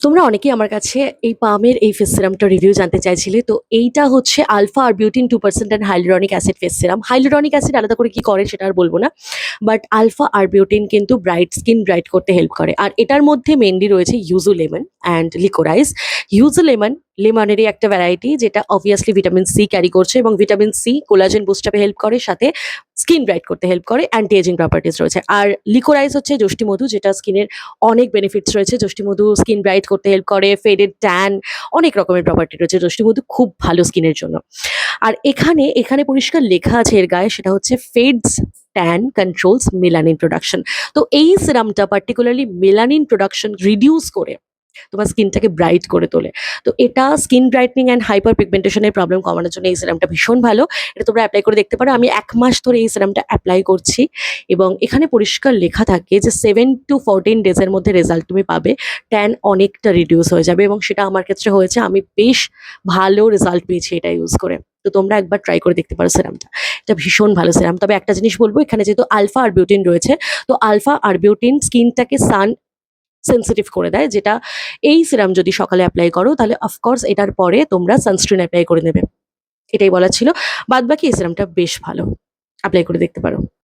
তোমরা অনেকেই আমার কাছে এই পামের এই ফেস সিরামটার রিভিউ জানতে চাইছিলে। তো এইটা হচ্ছে alpha arbutin 2% and hyaluronic acid face serum. Hyaluronic acid আলাদা করে কি করে সেটা আর বলব না। বাট আলফা আরবিউটিন কিন্তু স্কিন ব্রাইট করতে হেল্প করে। আর এটার মধ্যে মেইনলি রয়েছে yuzu lemon and liquorice. Yuzu লেমনেরই একটা ভ্যারাইটি যেটা অবভিয়াসলি ভিটামিন সি ক্যারি করছে এবং ভিটামিন সি কোলাজেন বুস্ট আপে হেল্প করে, সাথে স্কিন ব্রাইট করতে হেল্প করে, অ্যান্টি এজিং প্রপার্টিজ রয়েছে। আর লিকোরাইজ হচ্ছে যষ্টিমধু, যেটা স্কিনের অনেক বেনিফিটস রয়েছে। যষ্টিমধু স্কিন ব্রাইট করতে হেল্প করে, ফেডেড ট্যান, অনেক রকমের প্রপার্টি রয়েছে। যষ্টিমধু খুব ভালো স্কিনের জন্য। আর এখানে পরিষ্কার লেখা আছে এর গায়ে, সেটা হচ্ছে fades tan controls melanin production. তো এই সিরামটা পার্টিকুলারলি মেলানিন প্রোডাকশন রিডিউস করে তোমার স্কিনটাকে ব্রাইট করে তোলে। তো এটা স্কিন ব্রাইটনিং অ্যান্ড হাইপার পিগমেন্টেশনের প্রবলেম কমানোর জন্য এই সিরামটা ভীষণ ভালো। এটা তোমরা অ্যাপ্লাই করে দেখতে পারো। আমি ১ মাস ধরে এই সিরামটা অ্যাপ্লাই করছি এবং এখানে পরিষ্কার লেখা থাকে যে 7 to 14 ডেজের মধ্যে রেজাল্ট তুমি পাবে। ট্যান অনেকটা রিডিউস হয়ে যাবে এবং সেটা আমার ক্ষেত্রে হয়েছে। আমি বেশ ভালো রেজাল্ট পেয়েছি এটা ইউজ করে। তো তোমরা একবার ট্রাই করে দেখতে পারো সিরামটা। এটা ভীষণ ভালো সিরাম। তবে একটা জিনিস বলব, এখানে যেহেতু আলফা আরবিউটিন রয়েছে, তো আলফা আরবিউটিন স্কিনটাকে সেনসিটিভ করে দেয়, যেটা এই সিরাম যদি সকালে অ্যাপ্লাই করো তাহলে অফকোর্স এটার পরে তোমরা সানস্ক্রিন অ্যাপ্লাই করে নেবে। এটাই বলার ছিল। বাদবাকি এই সিরামটা বেশ ভালো। অ্যাপ্লাই করে দেখতে পারো।